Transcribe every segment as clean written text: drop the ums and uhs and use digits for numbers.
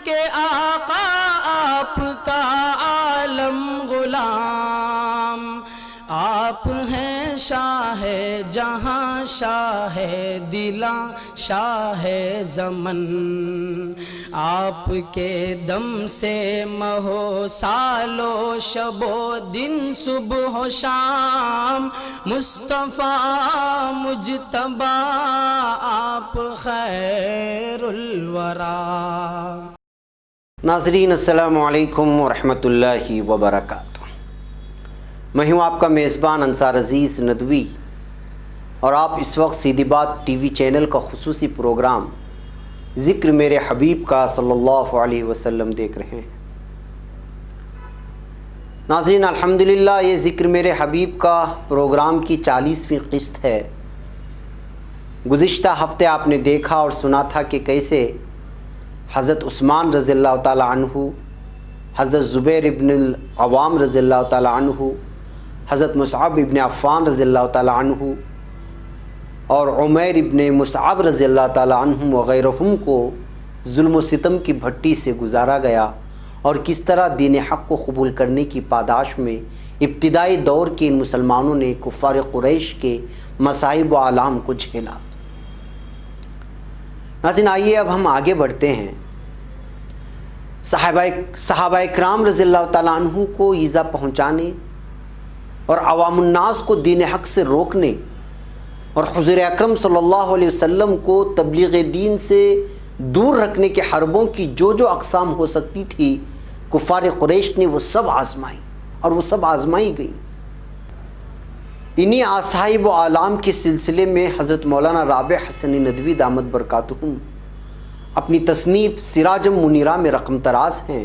کہ آقا آپ کا عالم غلام، آپ ہیں شاہ جہاں شاہ دلاں شاہ زمن، آپ کے دم سے مہو سالو شب و دن صبح و شام، مصطفیٰ مجتبی آپ خیر الورا۔ ناظرین السلام علیکم ورحمۃ اللہ وبرکاتہ۔ میں ہوں آپ کا میزبان انصار عزیز ندوی، اور آپ اس وقت سیدھی بات ٹی وی چینل کا خصوصی پروگرام ذکر میرے حبیب کا صلی اللہ علیہ وسلم دیکھ رہے ہیں۔ ناظرین الحمدللہ یہ ذکر میرے حبیب کا پروگرام کی 40ویں قسط ہے۔ گزشتہ ہفتے آپ نے دیکھا اور سنا تھا کہ کیسے حضرت عثمان رضی اللہ تعالیٰ عنہ، حضرت زبیر ابن العوام رضی اللہ تعالیٰ عنہ، حضرت مصعب ابن عفان رضی اللہ تعالیٰ عنہ اور عمیر ابن مصعب رضی اللہ تعالیٰ عنہ وغیرہم کو ظلم و ستم کی بھٹی سے گزارا گیا، اور کس طرح دین حق کو قبول کرنے کی پاداش میں ابتدائی دور کے ان مسلمانوں نے کفار قریش کے مصائب و آلام کو جھیلا۔ ناظرین آئیے اب ہم آگے بڑھتے ہیں۔ صحابہ کرام رضی اللہ تعالیٰ عنہ کو ایذا پہنچانے اور عوام الناس کو دین حق سے روکنے اور حضور اکرم صلی اللہ علیہ وسلم کو تبلیغ دین سے دور رکھنے کے حربوں کی جو جو اقسام ہو سکتی تھی، کفار قریش نے وہ سب آزمائی اور وہ سب آزمائی گئی۔ انہی آصائب و آلام کے سلسلے میں حضرت مولانا رابع حسنی ندوی دامت برکاتہم اپنی تصنیف سراج منیرہ میں رقم تراز ہیں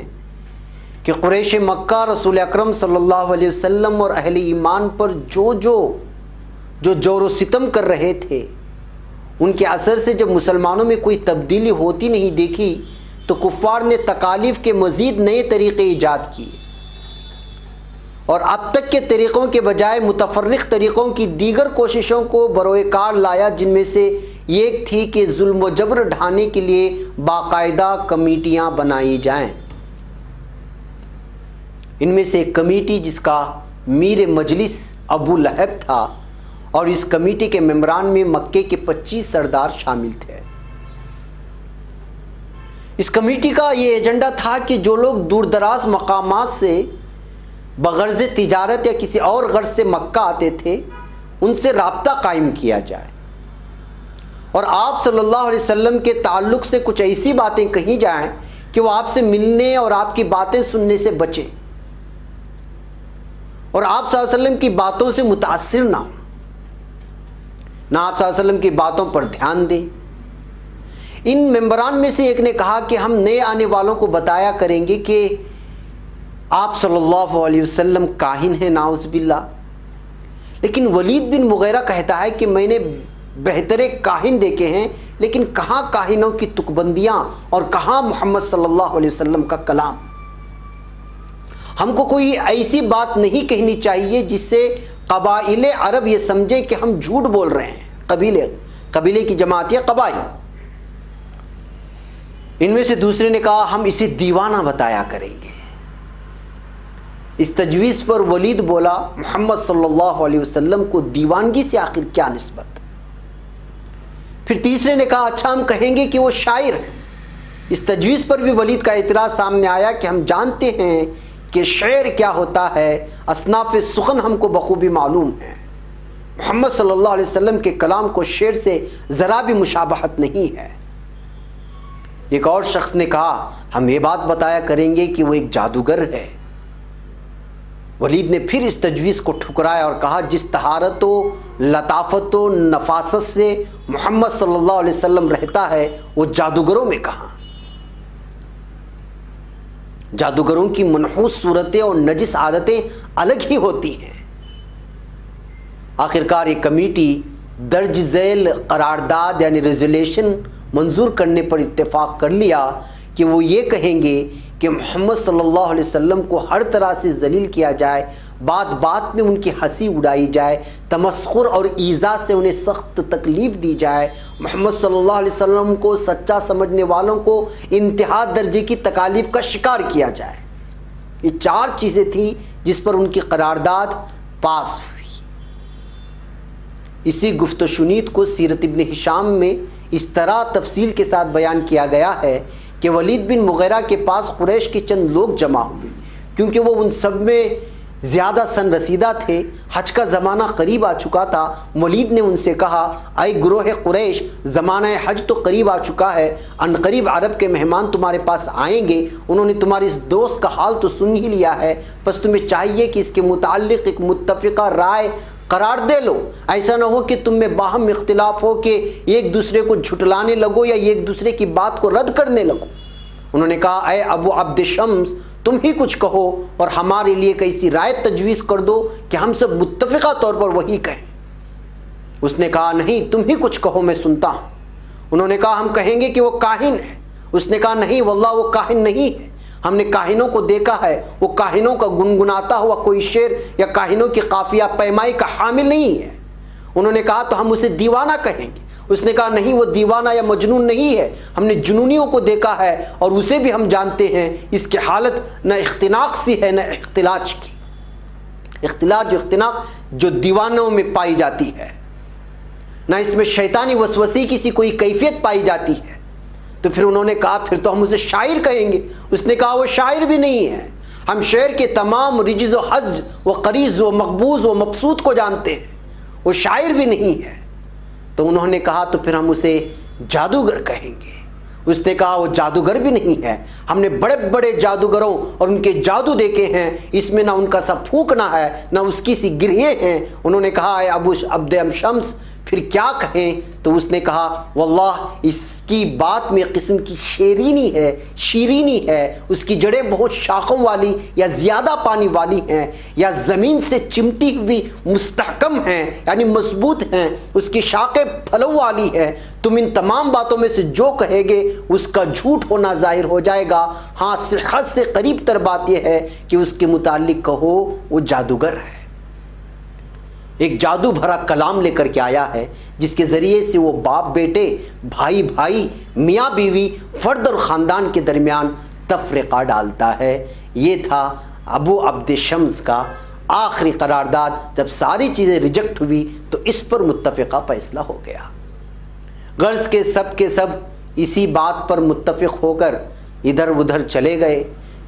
کہ قریش مکہ رسول اکرم صلی اللہ علیہ وسلم اور اہل ایمان پر جو جور و ستم کر رہے تھے، ان کے اثر سے جب مسلمانوں میں کوئی تبدیلی ہوتی نہیں دیکھی تو کفار نے تکالیف کے مزید نئے طریقے ایجاد کیے، اور اب تک کے طریقوں کے بجائے متفرق طریقوں کی دیگر کوششوں کو بروئے کار لایا، جن میں سے ایک تھی کہ ظلم و جبر ڈھانے کے لیے باقاعدہ کمیٹیاں بنائی جائیں۔ ان میں سے ایک کمیٹی جس کا میر مجلس ابو لہب تھا، اور اس کمیٹی کے ممبران میں مکے کے 25 سردار شامل تھے۔ اس کمیٹی کا یہ ایجنڈا تھا کہ جو لوگ دور دراز مقامات سے بغرض تجارت یا کسی اور غرض سے مکہ آتے تھے، ان سے رابطہ قائم کیا جائے، اور آپ صلی اللہ علیہ وسلم کے تعلق سے کچھ ایسی باتیں کہی جائیں کہ وہ آپ سے ملنے اور آپ کی باتیں سننے سے بچیں، اور آپ صلی اللہ علیہ وسلم کی باتوں سے متاثر نہ ہوں، نہ آپ صلی اللہ علیہ وسلم کی باتوں پر دھیان دیں۔ ان ممبران میں سے ایک نے کہا کہ ہم نئے آنے والوں کو بتایا کریں گے کہ آپ صلی اللہ علیہ وسلم کاہن ہیں، نعوذ باللہ۔ لیکن ولید بن مغیرہ کہتا ہے کہ میں نے بہترے کاہن دیکھے ہیں، لیکن کہاں کاہنوں کی تکبندیاں اور کہاں محمد صلی اللہ علیہ وسلم کا کلام۔ ہم کو کوئی ایسی بات نہیں کہنی چاہیے جس سے قبائل عرب یہ سمجھیں کہ ہم جھوٹ بول رہے ہیں۔ قبیلے کی جماعت یا قبائل۔ ان میں سے دوسرے نے کہا ہم اسے دیوانہ بتایا کریں گے۔ اس تجویز پر ولید بولا محمد صلی اللہ علیہ وسلم کو دیوانگی سے آخر کیا نسبت؟ پھر تیسرے نے کہا اچھا ہم کہیں گے کہ وہ شاعر ہیں۔ اس تجویز پر بھی ولید کا اعتراض سامنے آیا کہ ہم جانتے ہیں کہ شعر کیا ہوتا ہے، اصناف سخن ہم کو بخوبی معلوم ہے، محمد صلی اللہ علیہ وسلم کے کلام کو شعر سے ذرا بھی مشابہت نہیں ہے۔ ایک اور شخص نے کہا ہم یہ بات بتایا کریں گے کہ وہ ایک جادوگر ہے۔ ولید نے پھر اس تجویز کو ٹھکرایا اور کہا جس طہارت و لطافت و نفاست سے محمد صلی اللہ علیہ وسلم رہتا ہے وہ جادوگروں میں کہاں؟ جادوگروں کی منحوس صورتیں اور نجس عادتیں الگ ہی ہوتی ہیں۔ آخرکار یہ کمیٹی درج ذیل قرارداد یعنی ریزولیشن منظور کرنے پر اتفاق کر لیا کہ وہ یہ کہیں گے کہ محمد صلی اللہ علیہ وسلم کو ہر طرح سے ذلیل کیا جائے، بات بات میں ان کی ہنسی اڑائی جائے، تمسخر اور ایذا سے انہیں سخت تکلیف دی جائے، محمد صلی اللہ علیہ وسلم کو سچا سمجھنے والوں کو انتہا درجے کی تکالیف کا شکار کیا جائے۔ یہ 4 چیزیں تھیں جس پر ان کی قرارداد پاس ہوئی۔ اسی گفت و شنید کو سیرت ابن ہشام میں اس طرح تفصیل کے ساتھ بیان کیا گیا ہے کہ ولید بن مغیرہ کے پاس قریش کے چند لوگ جمع ہوئے، کیونکہ وہ ان سب میں زیادہ سن رسیدہ تھے۔ حج کا زمانہ قریب آ چکا تھا۔ ولید نے ان سے کہا، اے گروہ قریش، زمانہ حج تو قریب آ چکا ہے، ان قریب عرب کے مہمان تمہارے پاس آئیں گے۔ انہوں نے تمہارے اس دوست کا حال تو سن ہی لیا ہے، بس تمہیں چاہیے کہ اس کے متعلق ایک متفقہ رائے قرار دے لو۔ ایسا نہ ہو کہ تم میں باہم اختلاف ہو کہ ایک دوسرے کو جھٹلانے لگو یا ایک دوسرے کی بات کو رد کرنے لگو۔ انہوں نے کہا، اے ابو عبد شمس، تم ہی کچھ کہو اور ہمارے لیے کیسی رائے تجویز کر دو کہ ہم سب متفقہ طور پر وہی کہیں۔ اس نے کہا، نہیں، تم ہی کچھ کہو، میں سنتا ہوں۔ انہوں نے کہا، ہم کہیں گے کہ وہ کاہن ہے۔ اس نے کہا، نہیں واللہ وہ کاہن نہیں ہے، ہم نے کاہنوں کو دیکھا ہے، وہ کاہنوں کا گنگناتا ہوا کوئی شعر یا کاہنوں کی قافیہ پیمائی کا حامل نہیں ہے۔ انہوں نے کہا، تو ہم اسے دیوانہ کہیں گے۔ اس نے کہا، نہیں، وہ دیوانہ یا مجنون نہیں ہے، ہم نے جنونیوں کو دیکھا ہے اور اسے بھی ہم جانتے ہیں، اس کی حالت نہ اختناق سی ہے نہ اختلاج کی۔ اختلاج و اختناق جو دیوانوں میں پائی جاتی ہے، نہ اس میں شیطانی وسوسے کی سی کوئی کیفیت پائی جاتی ہے۔ تو پھر انہوں نے کہا، پھر تو ہم اسے شاعر کہیں گے۔ اس نے کہا، وہ شاعر بھی نہیں ہے، ہم شعر کے تمام رجز و حج و قریض و مقبوض و مبسوط کو جانتے ہیں، وہ شاعر بھی نہیں ہے۔ تو انہوں نے کہا، تو پھر ہم اسے جادوگر کہیں گے۔ اس نے کہا، وہ جادوگر بھی نہیں ہے، ہم نے بڑے بڑے جادوگروں اور ان کے جادو دیکھے ہیں، اس میں نہ ان کا سا پھونکنا ہے نہ اس کی سی گریے ہیں۔ انہوں نے کہا، اے ابو عبد شمس، پھر کیا کہیں؟ تو اس نے کہا، واللہ اس کی بات میں قسم کی شیرینی ہے، اس کی جڑیں بہت شاخوں والی یا زیادہ پانی والی ہیں یا زمین سے چمٹی ہوئی مستحکم ہیں، یعنی مضبوط ہیں، اس کی شاخیں پھلوں والی ہے۔ تم ان تمام باتوں میں سے جو کہے گے اس کا جھوٹ ہونا ظاہر ہو جائے گا۔ ہاں، صحت سے قریب تر بات یہ ہے کہ اس کے متعلق کہو وہ جادوگر ہے، ایک جادو بھرا کلام لے کر کے آیا ہے جس کے ذریعے سے وہ باپ بیٹے، بھائی بھائی، میاں بیوی، فرد اور خاندان کے درمیان تفرقہ ڈالتا ہے۔ یہ تھا ابو عبد شمس کا آخری قرارداد۔ جب ساری چیزیں ریجیکٹ ہوئی تو اس پر متفقہ فیصلہ ہو گیا۔ غرض کے سب اسی بات پر متفق ہو کر ادھر ادھر چلے گئے۔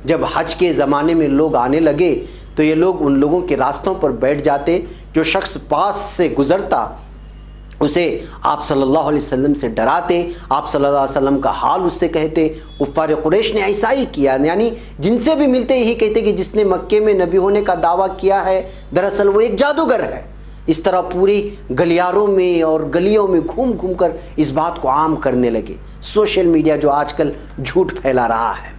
جب حج کے زمانے میں لوگ آنے لگے تو یہ لوگ ان لوگوں کے راستوں پر بیٹھ جاتے، جو شخص پاس سے گزرتا اسے آپ صلی اللہ علیہ وسلم سے ڈراتے، آپ صلی اللہ علیہ وسلم کا حال اس سے کہتے۔ کفار قریش نے ایسا ہی کیا، یعنی جن سے بھی ملتے یہی کہتے کہ جس نے مکے میں نبی ہونے کا دعویٰ کیا ہے دراصل وہ ایک جادوگر ہے۔ اس طرح پوری گلیاروں میں اور گلیوں میں گھوم گھوم کر اس بات کو عام کرنے لگے۔ سوشل میڈیا جو آج کل جھوٹ پھیلا رہا ہے،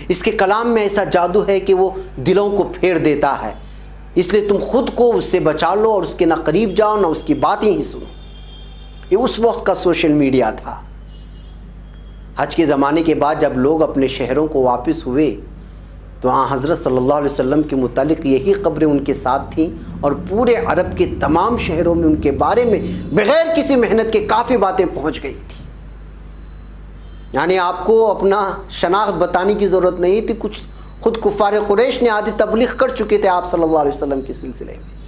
اس کے کلام میں ایسا جادو ہے کہ وہ دلوں کو پھیر دیتا ہے، اس لیے تم خود کو اس سے بچا لو اور اس کے نہ قریب جاؤ نہ اس کی باتیں ہی سنو۔ یہ اس وقت کا سوشل میڈیا تھا۔ حج کے زمانے کے بعد جب لوگ اپنے شہروں کو واپس ہوئے تو حضرت صلی اللہ علیہ وسلم کے متعلق یہی خبریں ان کے ساتھ تھیں اور پورے عرب کے تمام شہروں میں ان کے بارے میں بغیر کسی محنت کے کافی باتیں پہنچ گئی تھی۔ یعنی آپ کو اپنا شناخت بتانے کی ضرورت نہیں تھی، کچھ خود کفار قریش نے آدھی تبلیغ کر چکے تھے آپ صلی اللہ علیہ وسلم کے سلسلے میں۔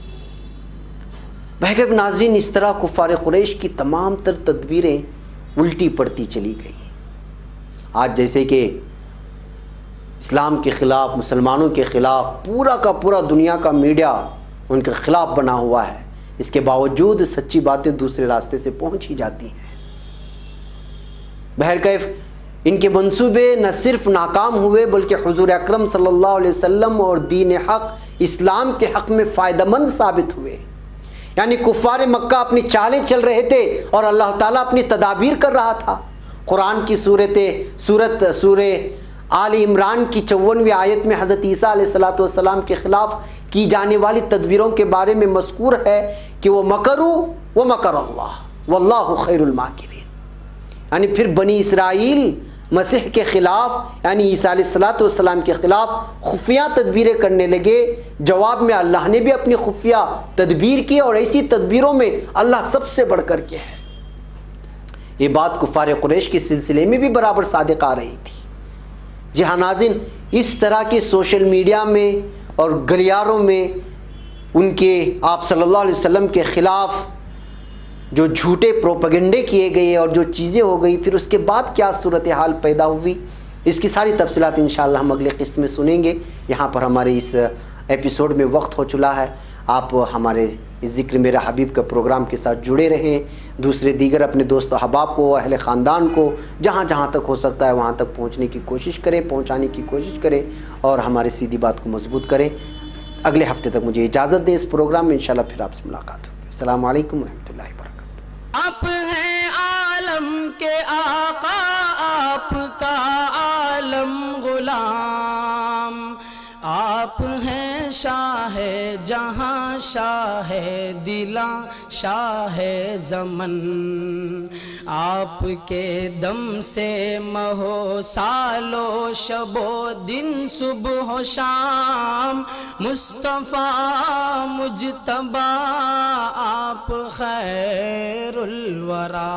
بہرکیف ناظرین، اس طرح کفار قریش کی تمام تر تدبیریں الٹی پڑتی چلی گئیں۔ آج جیسے کہ اسلام کے خلاف، مسلمانوں کے خلاف پورا کا پورا دنیا کا میڈیا ان کے خلاف بنا ہوا ہے، اس کے باوجود سچی باتیں دوسرے راستے سے پہنچ ہی جاتی ہیں۔ بہرکیف ان کے منصوبے نہ صرف ناکام ہوئے بلکہ حضور اکرم صلی اللہ علیہ وسلم اور دین حق اسلام کے حق میں فائدہ مند ثابت ہوئے۔ یعنی کفار مکہ اپنی چالیں چل رہے تھے اور اللہ تعالیٰ اپنی تدابیر کر رہا تھا۔ قرآن کی سورہ آل عمران کی 54ویں آیت میں حضرت عیسیٰ علیہ السلام کے خلاف کی جانے والی تدبیروں کے بارے میں مذکور ہے کہ وہ مکروا ومکر اللہ واللہ خیر الماکرین۔ یعنی پھر بنی اسرائیل مسیح کے خلاف یعنی عیسیٰ علیہ السلام کے خلاف خفیہ تدبیریں کرنے لگے، جواب میں اللہ نے بھی اپنی خفیہ تدبیر کی، اور ایسی تدبیروں میں اللہ سب سے بڑھ کر کے ہے۔ یہ بات کفار قریش کے سلسلے میں بھی برابر صادق آ رہی تھی۔ جی ہاں ناظرین، اس طرح کے سوشل میڈیا میں اور گلیاروں میں ان کے آپ صلی اللہ علیہ وسلم کے خلاف جو جھوٹے پروپیگنڈے کیے گئے اور جو چیزیں ہو گئی، پھر اس کے بعد کیا صورتحال پیدا ہوئی، اس کی ساری تفصیلات انشاءاللہ ہم اگلے قسط میں سنیں گے۔ یہاں پر ہمارے اس ایپیسوڈ میں وقت ہو چلا ہے۔ آپ ہمارے ذکر میرا حبیب کا پروگرام کے ساتھ جڑے رہیں، دوسرے دیگر اپنے دوست و احباب کو، اہل خاندان کو جہاں جہاں تک ہو سکتا ہے وہاں تک پہنچانے کی کوشش کریں اور ہمارے سیدھی بات کو مضبوط کریں۔ اگلے ہفتے تک مجھے اجازت دیں، اس پروگرام میں انشاءاللہ پھر آپ سے ملاقات ہوگی۔ السلام علیکم ورحمۃ اللہ وبرکاتہ۔ آپ ہیں عالم کے آقا، آپ کا عالم غلام، آپ ہیں شاہ جہاں، شاہ دلاں، شاہ زمن، آپ کے دم سے مہو سالو شب و دن، صبح و شام، مصطفیٰ مجتبیٰ، آپ خیر الورا۔